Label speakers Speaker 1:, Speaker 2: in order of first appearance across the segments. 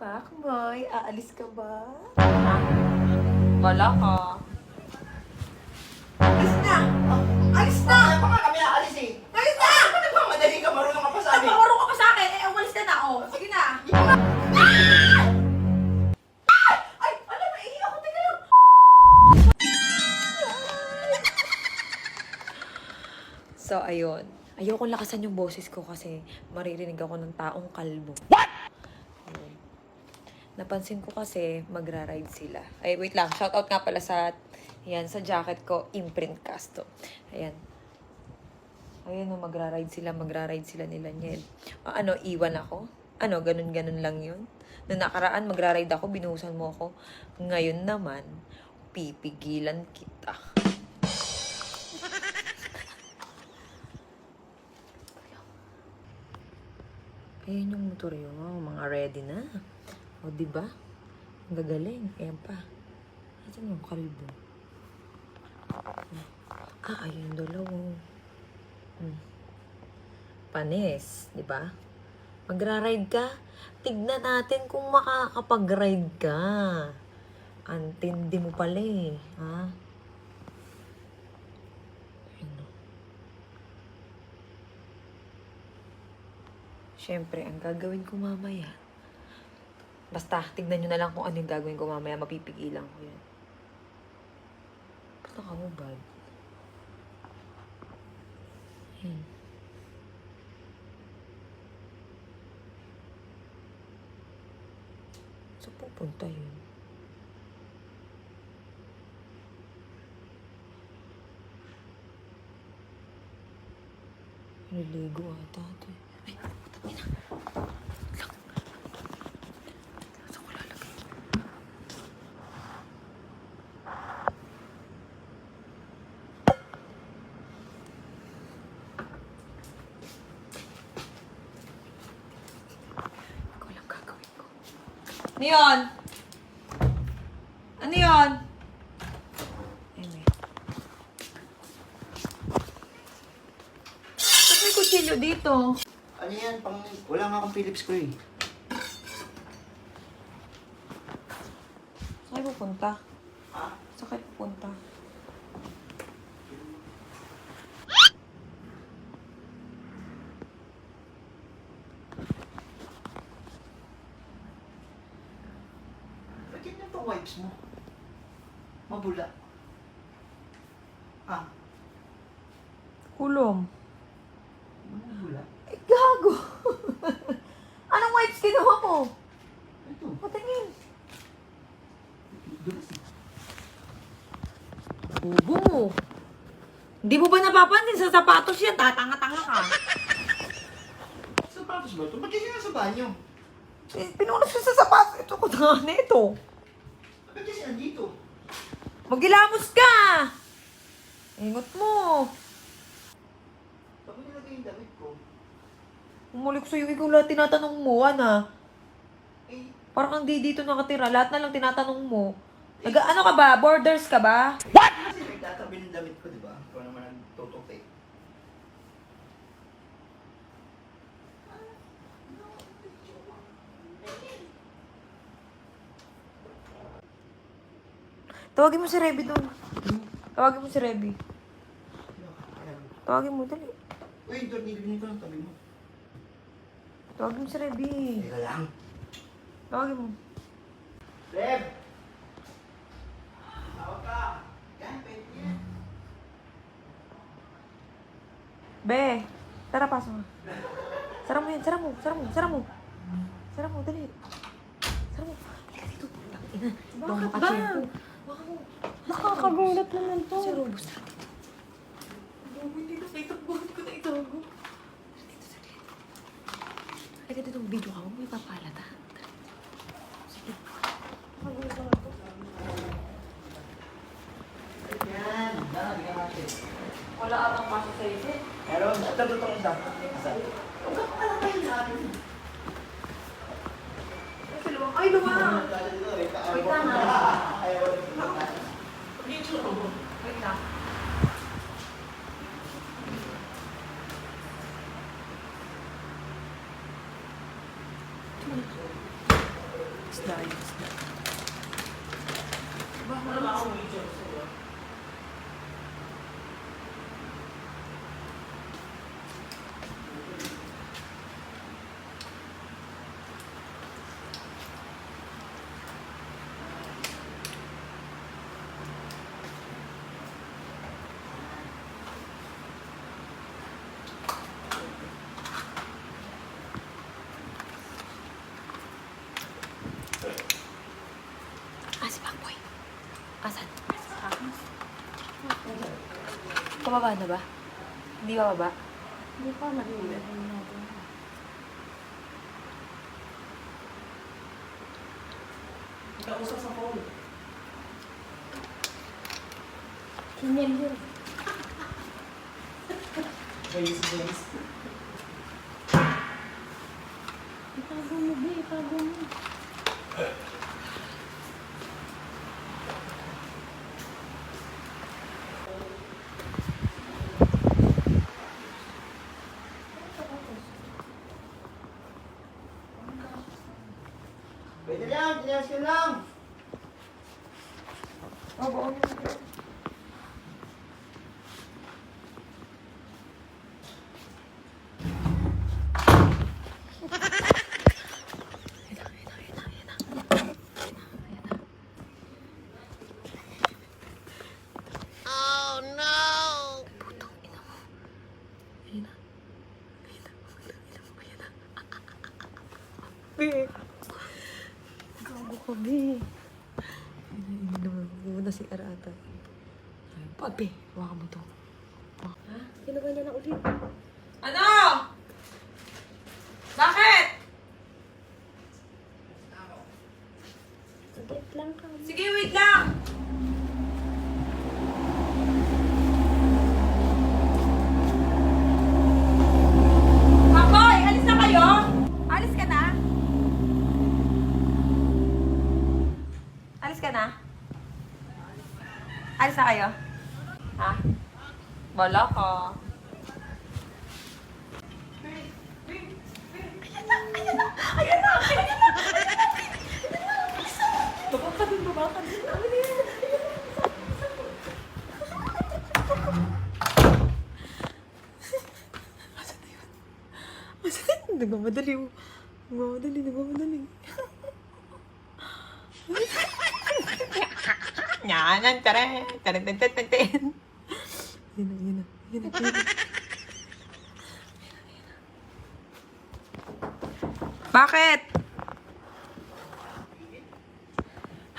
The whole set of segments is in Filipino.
Speaker 1: Pakboy, aalis ka ba?
Speaker 2: Wala ka.
Speaker 1: Alis na! Alis na!
Speaker 3: Kaya pa nga kami aalis eh.
Speaker 1: Alis na!
Speaker 3: Ba't nagmamadali ka? Marunong ka pa sa
Speaker 1: Ay,
Speaker 3: amin.
Speaker 1: pamaro ka pa sa akin! Eh, umalis ka na, oh! Sige na! Ay! Ala, naihi ako! Teka lang! So, ayun. Ayokong lakasan yung boses ko kasi maririnig ako ng taong kalbo. What? Ayun. Napansin ko kasi magra-ride sila. Ay, wait lang. Shoutout nga pala sa, yan, sa jacket ko, Imprint Casto. Ayan. Ayan, magra-ride sila nila Niel. Ano, iwan ako? Ano, ganun-ganun lang yun? Noong nakaraan, magra-ride ako, binuhusan mo ako. Ngayon naman, pipigilan kita. Ayan yung motor yun. Mga ready na. O, diba? Ang gagaling. Ayan pa. Ayan yung kalbo. Ayun yung dalawa. Panis, diba? Magra-ride ka? Tignan natin kung makakapag-ride ka. Antindi mo pala eh. Ha? Ano? Siyempre, ang gagawin ko mamaya. Basta, tignan nyo na lang kung ano yung gagawin ko mamaya. Mapipigilan ko yun. Ba't nakahubad? Ayan. Saan pupunta yun? Niligo ata ito eh. Ay, tabi na. Lang. Saan ko lalagay? Ikaw lang gagawin ko. Ano yun? Ano yun? Anyway. Ba't may kutsilyo dito?
Speaker 3: Ano yan? Wala nga akong Philips ko eh.
Speaker 1: Saan kayo pupunta?
Speaker 3: Ha?
Speaker 1: Saan kayo pupunta?
Speaker 3: Ba't yan yung wipes mo? Mabula. Ha?
Speaker 1: Kulong.
Speaker 3: Mabula?
Speaker 1: Ay, gago! Anong wipes kinuha mo?
Speaker 3: Ito.
Speaker 1: Patingin.
Speaker 3: Dulas eh.
Speaker 1: Bubo mo. Hindi mo ba napapansin sa sapatos yan? Tatanga-tanga ka.
Speaker 3: Sapatos ba ito? Ba't kasi nasa banyo?
Speaker 1: Pinunas ko sa sapatos. Ito ko na ito.
Speaker 3: Ba't kasi nandito?
Speaker 1: Magilamos ka! Ingot mo.
Speaker 3: Saan mo nilagay yung damit ko?
Speaker 1: Umulik sa'yo, ikaw lahat tinatanong mo, ana.
Speaker 3: Eh,
Speaker 1: Parang hindi dito nakatira. Lahat na lang tinatanong mo. Ano ka ba? Borders ka ba?
Speaker 3: kasi nagtatabi ng damit ko, di ba? Ikaw naman nagtutok eh.
Speaker 1: Tawagin mo si Reby doon. Tawagin mo si Reby. Tawagin mo, dali.
Speaker 3: Uy, nilibinin ko ng tabi mo.
Speaker 1: Tawagin mo si Reby.
Speaker 3: Teka lang.
Speaker 1: Tawagin mo.
Speaker 3: Reb! Tawag ka! Yan, pwede yan.
Speaker 1: Be, tara, pasok nga. Sara mo yan, sara mo, sara mo, sara mo. Sara mo, dali. Sara mo. Halika dito. Ina,
Speaker 2: Bakit ba?
Speaker 1: Baka mo.
Speaker 2: Nakakagulat naman to.
Speaker 1: Si Robus natin. Hindi na sa itakbuhan ko na itago. Dito sa dito. Halika dito, video ka. Huwag mo ipapalat, ha? Sige.
Speaker 3: Yan, bigyan natin.
Speaker 1: Wala atang pasok sa isip.
Speaker 3: Meron, ito tutong isa. Huwag ka pala tayo natin.
Speaker 1: Ay, luwa!
Speaker 3: Wait
Speaker 1: lang,
Speaker 3: Ayaw na.
Speaker 1: Wait lang. Isda, isda. Si Pakboy. Asan? Pababa na ba? Hindi ba baba?
Speaker 2: Hindi pa marinig.
Speaker 3: Nakausap sa phone.
Speaker 2: Kinyan yun.
Speaker 3: James.
Speaker 2: Itago mo, be. Itago mo.
Speaker 3: Pwede lang, tinasin lang.
Speaker 1: Oo. Be. Gago ka, be. Ininom na si Arata. Pabe, hawakan mo to. Ha? Ginawa niya na ulit. Ano? Bakit?
Speaker 2: Saglit lang ka.
Speaker 1: Sige, wait lang! Pakboy, alis na kayo? Alis ka na? Alis ka na? Alis na kayo? Ha? Wala ka. Ayan na! Baba ka din, baba ka din. Asan na yun? Asan na yun? Nagmamadali. Nagmamadali. Yan, tara. Tara. Yan na. Bakit?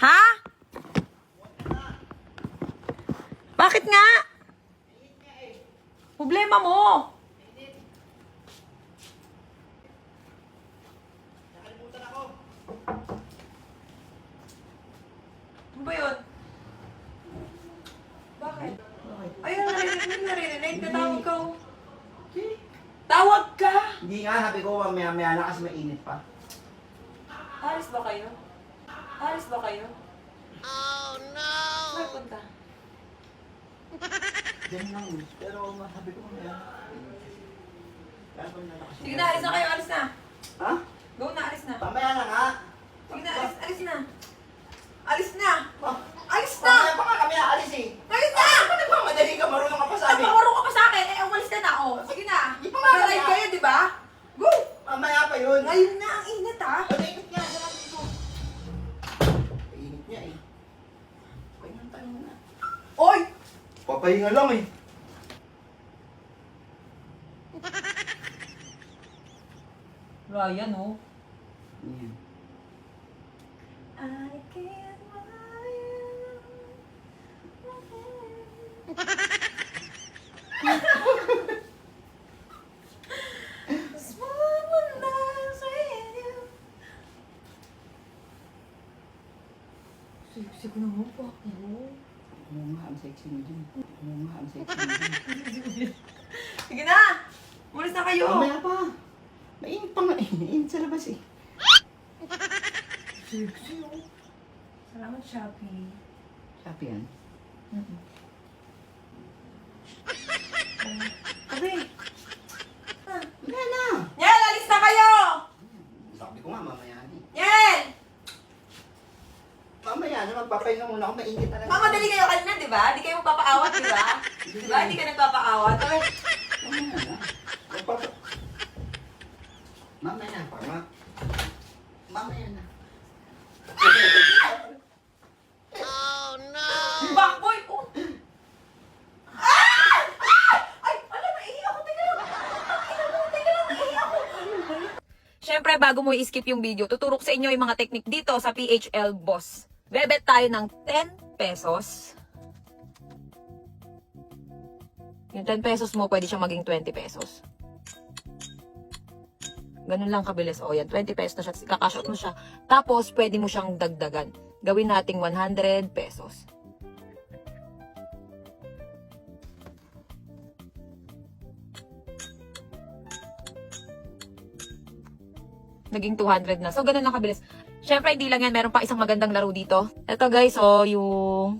Speaker 1: Ha? Bakit nga? Problema mo.
Speaker 3: Nakalimutan ako.
Speaker 1: Ano ba yun? Bakit? Ayun, narinig. Natawag ka. Tawag ka!
Speaker 3: Hindi nga, sabi ko mamaya-maya na kasi mainit pa.
Speaker 1: Alis ba kayo? Oh, no! Saan punta?
Speaker 3: Diyan lang eh. Pero sabi ko mamaya. Kaya pa na kasi.
Speaker 1: Sige na, alis na kayo. Alis na.
Speaker 3: Ha?
Speaker 1: Go na, alis na.
Speaker 3: Mamaya na nga.
Speaker 1: Sige na, alis na. Alis na!
Speaker 3: Oh,
Speaker 1: Alis na!
Speaker 3: mamaya pa nga kami aalis eh.
Speaker 1: Alis na!
Speaker 3: Ba't nagmamadali ka? Marunong ka pa sabi.
Speaker 1: Nagpaparo ka pa sa akin. Umalis ka na. Sige na.
Speaker 3: Di pa nga
Speaker 1: Mag-ride
Speaker 3: kaya.
Speaker 1: kayo, di ba? Go!
Speaker 3: Mamaya pa yun.
Speaker 1: Ngayon na, ang init ha.
Speaker 3: Pag-init nga, sarap dito. Painit niya eh. Pahinga tayo na.
Speaker 1: Oy!
Speaker 3: Papahinga lang eh.
Speaker 1: Ryan, oh.
Speaker 3: Yan.
Speaker 1: I can't Sexy ko naman po ako.
Speaker 3: Oo nga, ang sexy mo dun.
Speaker 1: Sige na! Umalis na kayo!
Speaker 3: Mamaya pa. Mainit pa nga eh. Mainit sa labas eh.
Speaker 1: Sexy, oh. Salamat, Shopee.
Speaker 3: Sabi yan.
Speaker 1: Abi!
Speaker 3: Wala na.
Speaker 1: Yan! Alis na kayo!
Speaker 3: Sabi ko nga mamaya na eh.
Speaker 1: Yan!
Speaker 3: mamaya na magpapahinga muna ako. Mainit talaga.
Speaker 1: Mamadali kayo kanina, di ba? Di kayo magpapaawat, di ba? Di ba? Hindi ka nagpapaawat.
Speaker 3: Mamaya na. Mamaya pa nga. Mamaya na.
Speaker 1: Backboy! Oh! Ah! Ah! Ay! Alam, naiiyak ako. Teka lang. Teka lang, naiiyak ako. Siyempre, bago mo i-skip yung video, tuturo ko sa inyo yung mga technique dito sa PHL Boss. Bebet tayo ng 10 pesos. Yung 10 pesos mo, pwede siyang maging 20 pesos. Ganun lang kabilis. O yan, 20 pesos na siya. Kakashot mo siya. Tapos, pwede mo siyang dagdagan. Gawin nating 100 pesos. Naging 200 na. So, ganun lang kabilis. Siyempre, hindi lang yan. Meron pa isang magandang laro dito. Ito guys, so, yung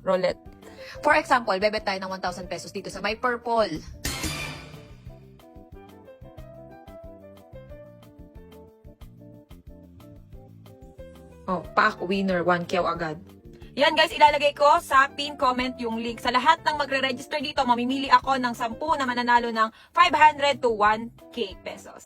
Speaker 1: roulette. For example, bebet tayo ng 1,000 pesos dito sa My Purple. Oh, pack winner, 1K agad. Yan guys, ilalagay ko sa pin comment yung link. Sa lahat ng magre-register dito, mamimili ako ng 10 na mananalo ng 500 to 1K pesos.